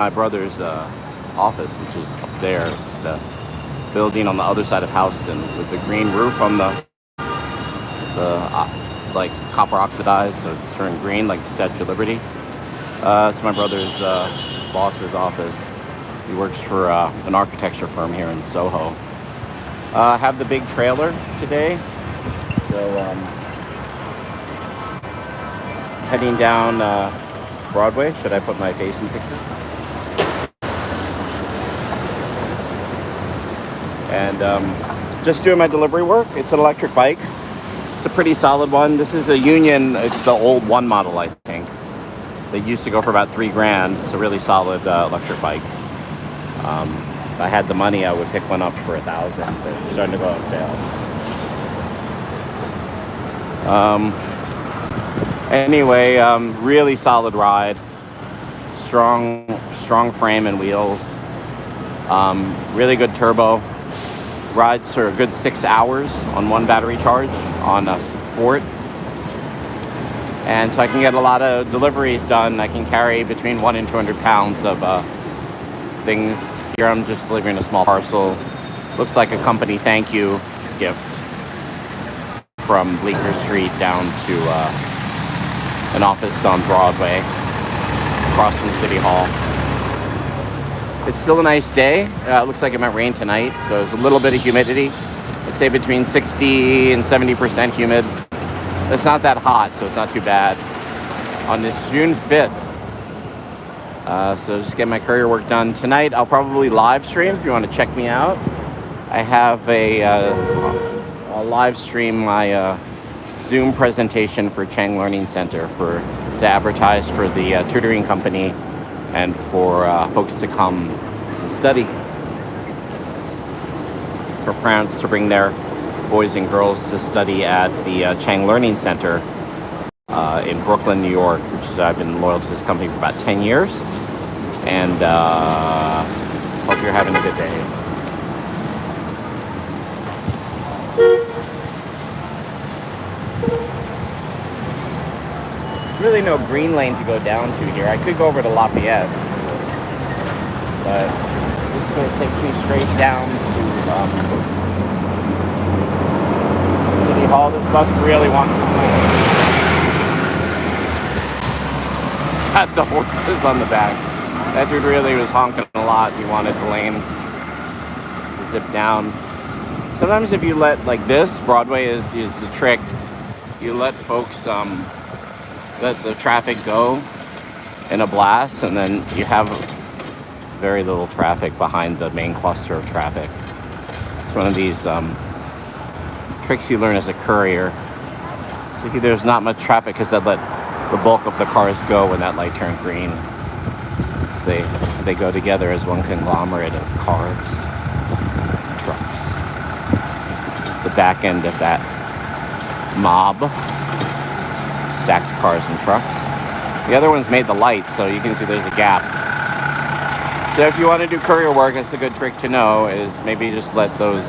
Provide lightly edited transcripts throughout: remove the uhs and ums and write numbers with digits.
my brother's office, which is up there. It's the building on the other side of Houston with the green roof on it's like copper oxidized, so it's turned green like the Statue of Liberty. It's my brother's boss's office. He works for an architecture firm here in Soho. I have the big trailer today, so heading down Broadway. Should I put my face in picture? And just doing my delivery work. It's an electric bike. It's a pretty solid one. This is a Union. It's the old one model, I think. They used to go for about $3,000. It's a really solid electric bike. If I had the money, I would pick one up for $1,000. But they're starting to go on sale. Anyway, really solid ride. Strong frame and wheels. Really good turbo. Rides for a good 6 hours on one battery charge on a Sport. And so I can get a lot of deliveries done. I can carry between 1 and 200 pounds of things. Here I'm just delivering a small parcel. Looks like a company thank you gift from Bleecker Street down to an office on Broadway across from City Hall. It's still a nice day. It looks like it might rain tonight, so there's a little bit of humidity. I'd say between 60 and 70% humid. It's not that hot, so it's not too bad. On this June 5th. So just get my courier work done. Tonight, I'll probably live stream if you want to check me out. I have a live stream my Zoom presentation for Chang Learning Center to advertise for the tutoring company and for folks to come and study. For parents to bring their boys and girls to study at the Chang Learning Center in Brooklyn, New York, which is, I've been loyal to this company for about 10 years. And hope you're having a good day. There's really no green lane to go down to here. I could go over to Lafayette, but this way takes me straight down to City Hall. This bus really wants to move. It's got the horses on the back. That dude really was honking a lot. He wanted the lane to zip down. Sometimes if you let, like this, Broadway is the trick. You let folks, let the traffic go in a blast, and then you have very little traffic behind the main cluster of traffic. It's one of these tricks you learn as a courier. So there's not much traffic because they let the bulk of the cars go when that light turned green. So they go together as one conglomerate of cars, trucks. It's the back end of that mob. Stacked cars and trucks. The other one's made the light, so you can see there's a gap. So if you want to do courier work, it's a good trick to know is maybe just let a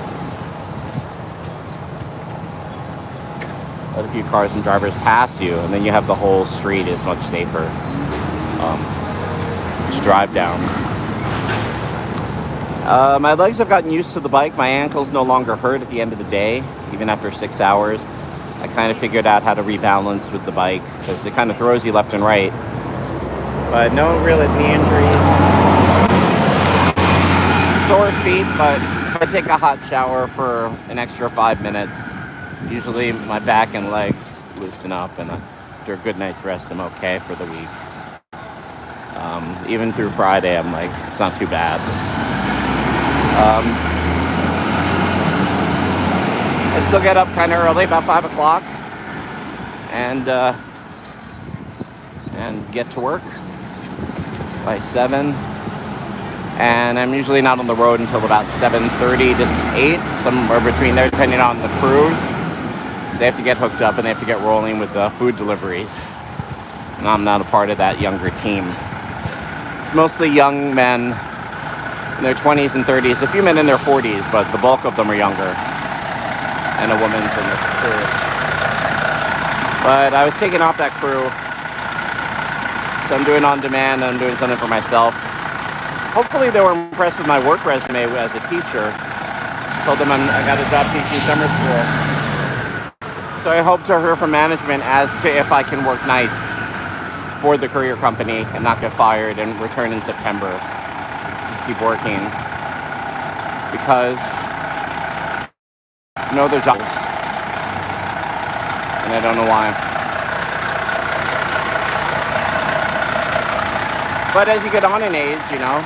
few cars and drivers pass you, and then you have the whole street is much safer to drive down. My legs have gotten used to the bike. My ankles no longer hurt at the end of the day, even after 6 hours. I kind of figured out how to rebalance with the bike because it kind of throws you left and right. But no real knee injuries. Sore feet, but if I take a hot shower for an extra 5 minutes, usually my back and legs loosen up, and after a good night's rest, I'm okay for the week. Even through Friday, I'm like, it's not too bad. I still get up kind of early, about 5 o'clock, and get to work by 7. And I'm usually not on the road until about 7:30 to 8, somewhere between there, depending on the crews. So they have to get hooked up and they have to get rolling with the food deliveries. And I'm not a part of that younger team. It's mostly young men in their 20s and 30s, a few men in their 40s, but the bulk of them are younger. And a woman's in the crew. But I was taking off that crew, so I'm doing on demand, and I'm doing something for myself. hopefully they were impressed with my work resume as a teacher. Told them I got a job teaching summer school. So I hope to hear from management as to if I can work nights for the Courier company and not get fired and return in September. Just keep working. Because no other jobs. And I don't know why. But as you get on in age, you know,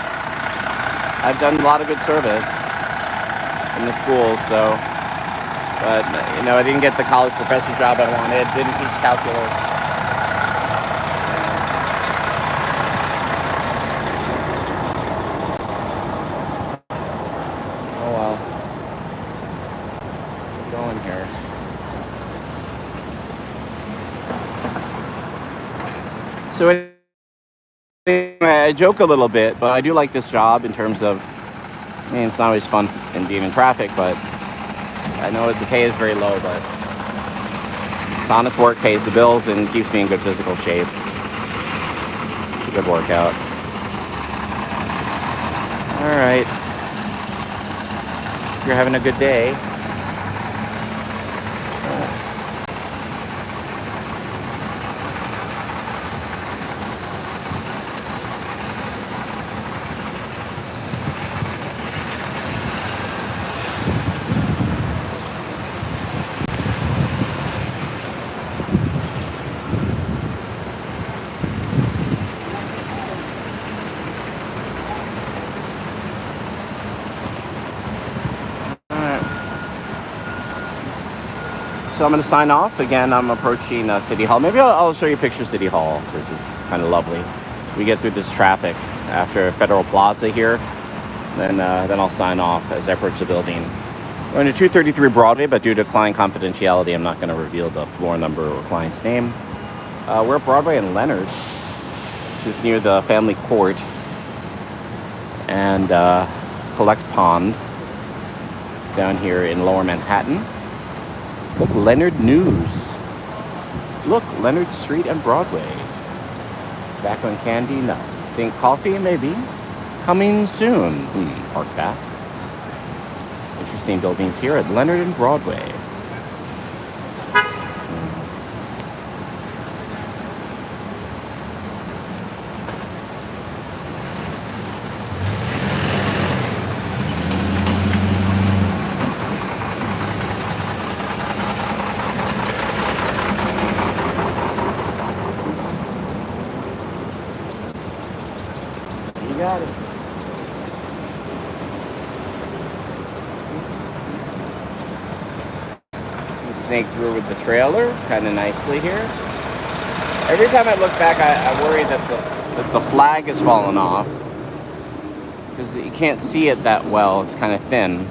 I've done a lot of good service in the schools, so, but, you know, I didn't get the college professor job I wanted, didn't teach calculus. Oh well. Keep going here. So I joke a little bit, but I do like this job in terms of, I mean, it's not always fun in being in traffic, but I know the pay is very low, but it's honest work, pays the bills, and keeps me in good physical shape. It's a good workout. All right. You're having a good day. So I'm going to sign off. Again, I'm approaching City Hall. Maybe I'll show you a picture of City Hall, because it's kind of lovely. We get through this traffic after Federal Plaza here. Then I'll sign off as I approach the building. We're going to 233 Broadway, but due to client confidentiality, I'm not going to reveal the floor number or client's name. We're at Broadway and Leonard, which is near the family court and Collect Pond down here in Lower Manhattan. Look, Leonard News. Look, Leonard Street and Broadway. Back on candy? No. Think coffee? Maybe. Coming soon. Park fast. Interesting buildings here at Leonard and Broadway. Got it. Snake through with the trailer kind of nicely here. Every time I look back, I worry that the flag is falling off because you can't see it that well. It's kind of thin,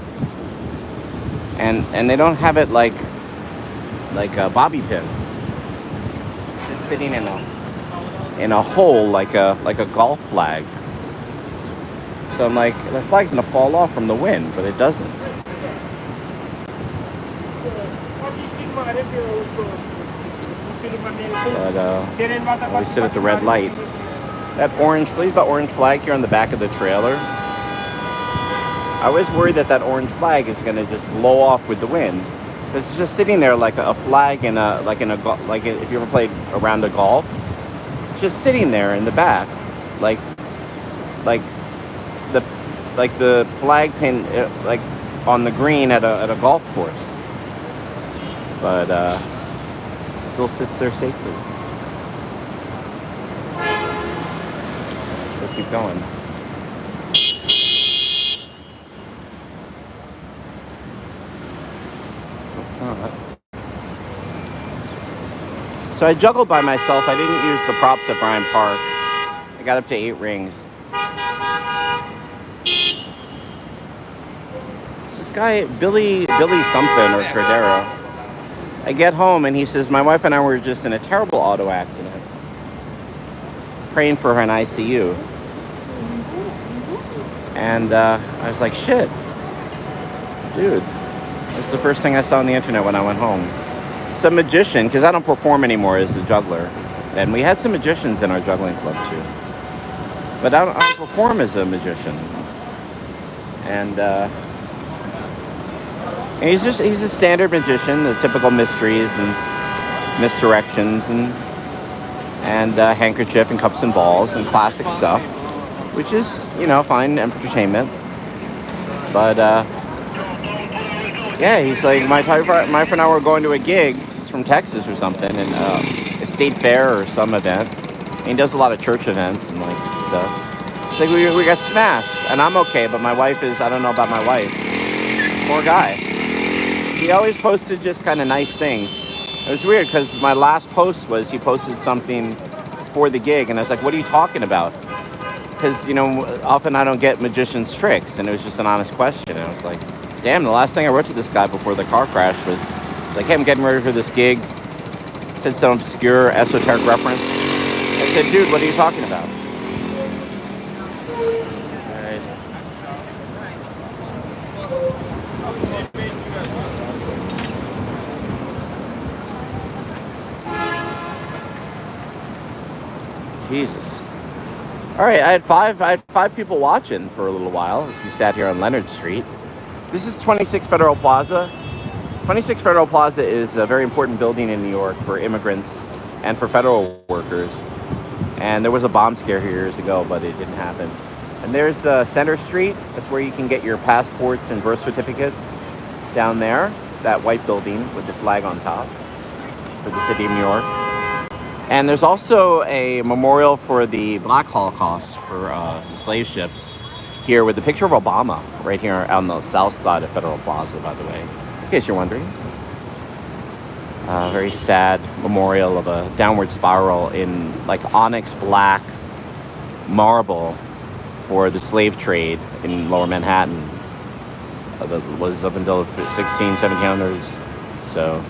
and they don't have it like a bobby pin. It's just sitting in a hole like a golf flag. So I'm like, the flag's gonna fall off from the wind, but it doesn't. But we sit at the red light. That orange flag here on the back of the trailer. I always worry that orange flag is gonna just blow off with the wind. It's just sitting there like a flag like if you ever played a round of golf. It's just sitting there in the back, like the flag pin, like on the green at a golf course, but it still sits there safely. So keep going. So I juggled by myself. I didn't use the props at Bryant Park. I got up to 8 rings. Guy Billy something or Cordero. I get home and he says my wife and I were just in a terrible auto accident. Praying for her in ICU. And I was like, shit, dude. That's the first thing I saw on the internet when I went home. Some magician, because I don't perform anymore as a juggler, and we had some magicians in our juggling club too. but I don't perform as a magician. And he's a standard magician, the typical mysteries and misdirections and handkerchief and cups and balls and classic stuff, which is, you know, fine entertainment. But yeah, he's like my friend and I were going to a gig. He's from Texas or something, and a state fair or some event. And he does a lot of church events and like stuff. It's like we got smashed, and I'm okay, but my wife is, I don't know about my wife. Poor guy. He always posted just kind of nice things. It was weird because my last post was he posted something for the gig, and I was like, what are you talking about? Because, you know, often I don't get magician's tricks, and it was just an honest question. And I was like, damn, the last thing I wrote to this guy before the car crash was like, hey, I'm getting ready for this gig. Said some obscure esoteric reference. I said, dude, what are you talking about? Jesus. All right, I had five people watching for a little while as we sat here on Leonard Street. This is 26 Federal Plaza. 26 Federal Plaza is a very important building in New York for immigrants and for federal workers. And there was a bomb scare here years ago, but it didn't happen. And there's Center Street. That's where you can get your passports and birth certificates down there. That white building with the flag on top for the city of New York. And there's also a memorial for the Black Holocaust for the slave ships here with the picture of Obama right here on the south side of Federal Plaza, by the way, in case you're wondering. Very sad memorial of a downward spiral in like onyx black marble for the slave trade in lower Manhattan. That was up until the 1700s. So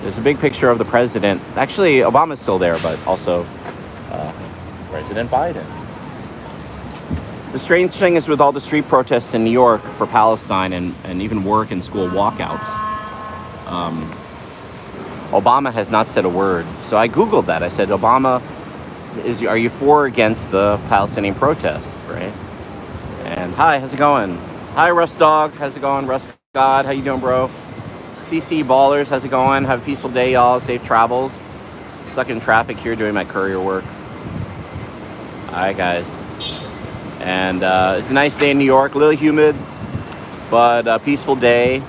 there's a big picture of the president. Actually, Obama's still there, but also President Biden. The strange thing is with all the street protests in New York for Palestine and even work and school walkouts, Obama has not said a word. So I Googled that. I said, Obama, are you for or against the Palestinian protests, right? And hi, how's it going? Hi, Russ Dog. How's it going? Russ God, how you doing, bro? CC Ballers, how's it going? Have a peaceful day, y'all. Safe travels. Stuck in traffic here doing my courier work. Alright, guys. And it's a nice day in New York. A little humid, but a peaceful day.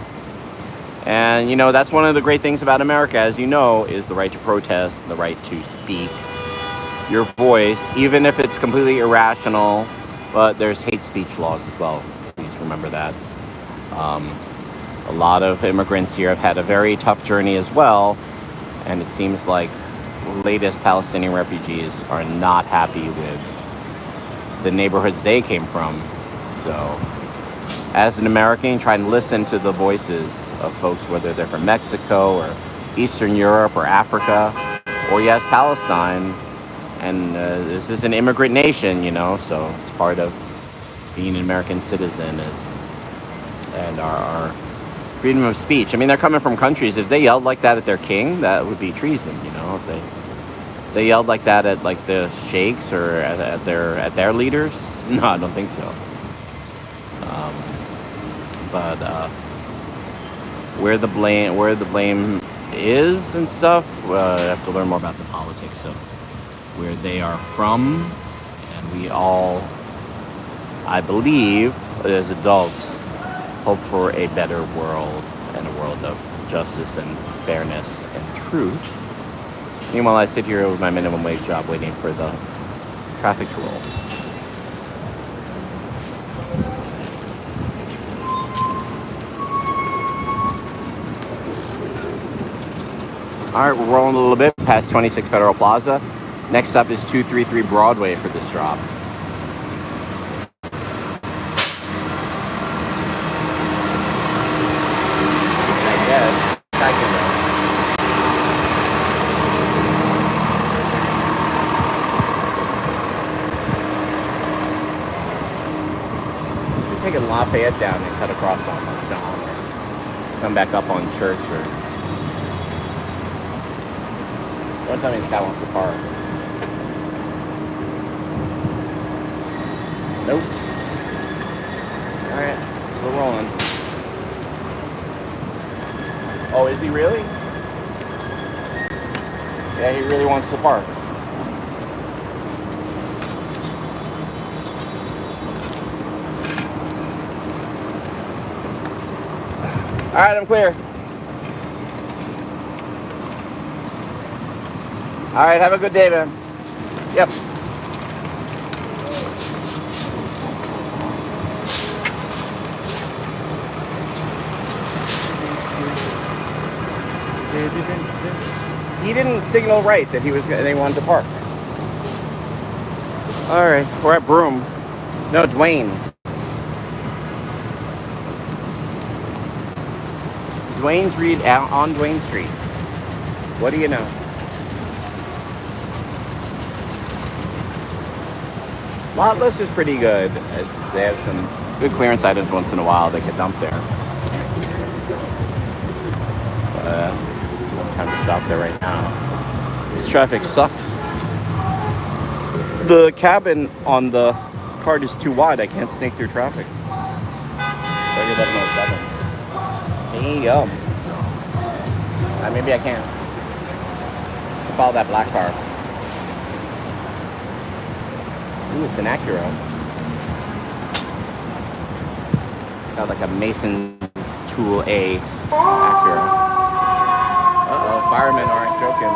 And, you know, that's one of the great things about America, as you know, is the right to protest, the right to speak your voice, even if it's completely irrational. But there's hate speech laws as well. Please remember that. A lot of immigrants here have had a very tough journey as well, and it seems like the latest Palestinian refugees are not happy with the neighborhoods they came from. So, as an American, try and listen to the voices of folks, whether they're from Mexico or Eastern Europe or Africa, or yes, Palestine. And this is an immigrant nation, you know, so it's part of being an American citizen and our freedom of speech. I mean, they're coming from countries. If they yelled like that at their king, that would be treason, you know. If they yelled like that at like the sheikhs or at their leaders, no, I don't think so. But where the blame is and stuff, I have to learn more about the politics of where they are from, and we all, I believe, as adults, hope for a better world and a world of justice and fairness and truth. Meanwhile, I sit here with my minimum wage job waiting for the traffic to roll. All right, we're rolling a little bit past 26 Federal Plaza. Next up is 233 Broadway for this drop. Taking Lafayette down and cut across on John, or come back up on Church, or don't tell me this guy wants to park. Nope. Alright, still rolling. Oh, is he really? Yeah, he really wants to park. Alright, I'm clear. Alright, have a good day, man. Yep. He didn't signal right that they wanted to park. Alright, we're at Broome. No, Dwayne. Dwayne's Reed out on Dwayne Street. What do you know? Lot list is pretty good. They have some good clearance items once in a while they could dump there. No time to shop there right now. This traffic sucks. The cabin on the cart is too wide. I can't snake through traffic. It's already 11:07. Damn. Maybe I can. I'll follow that black car. Ooh, it's an Acura. It's got like a Mason's Tool A Acura. Uh-oh, firemen aren't joking.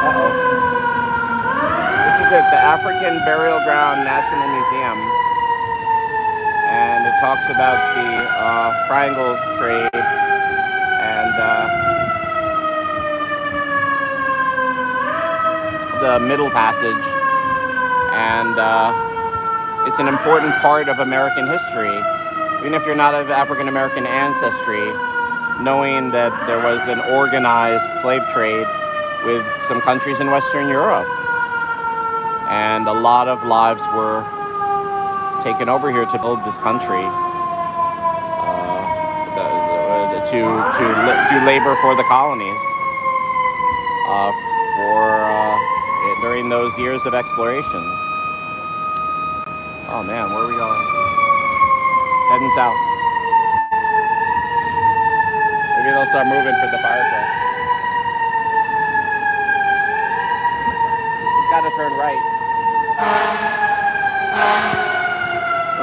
Uh-oh. This is at the African Burial Ground National Museum. And it talks about the triangle trade and the Middle Passage. And it's an important part of American history. Even if you're not of African American ancestry, knowing that there was an organized slave trade with some countries in Western Europe. And a lot of lives were taken over here to build this country, to do labor for the colonies during those years of exploration. Oh man, where are we going? Heading south. Maybe they'll start moving for the fire truck. It's got to turn right.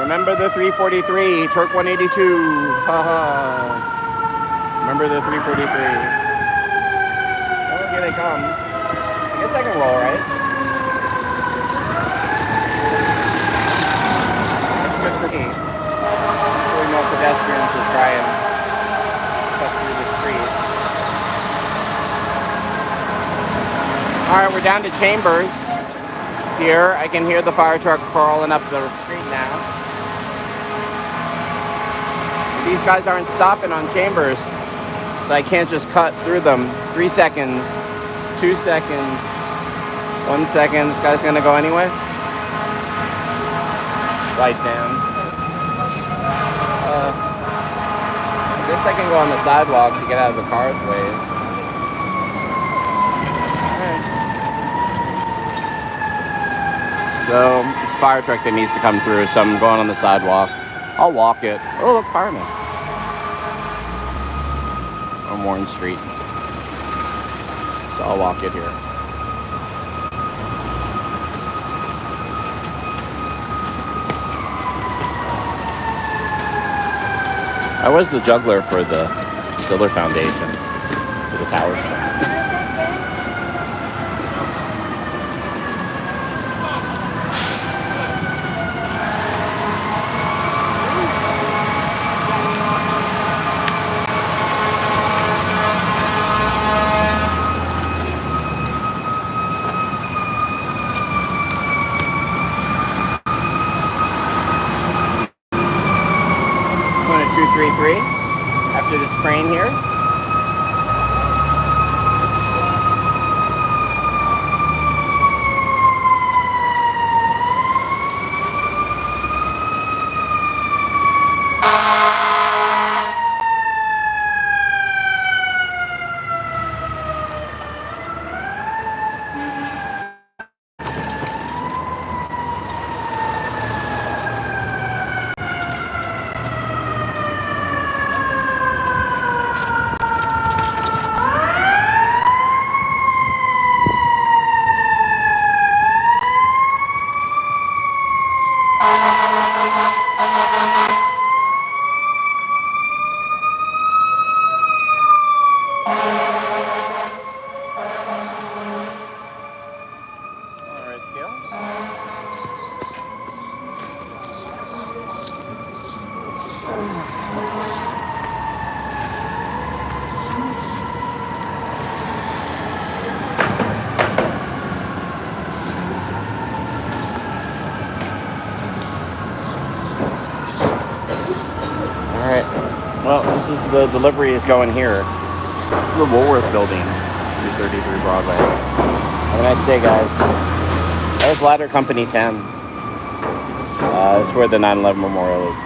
Remember the 343, Turk 182. Haha. Remember the 343. Oh, here they come. I guess I can roll, right? That's good for me. Really no pedestrians will try and cut through the streets. Alright, we're down to Chambers. Here, I can hear the fire truck crawling up the street now. These guys aren't stopping on Chambers, so I can't just cut through them. 3 seconds, 2 seconds, 1 second. This guy's gonna go anyway. Light down. I guess I can go on the sidewalk to get out of the car's way. So, it's a fire truck that needs to come through, so I'm going on the sidewalk. I'll walk it. Oh, look, fireman. On Warren Street. So I'll walk it here. I was the juggler for the Stiller Foundation, for the Towers Fund. After this crane here. Alright, scale. Alright, well, this is the delivery is going here. This is the Woolworth building, 233 Broadway. Have a nice day, guys. There's Ladder Company 10. That's where the 9/11 memorial is.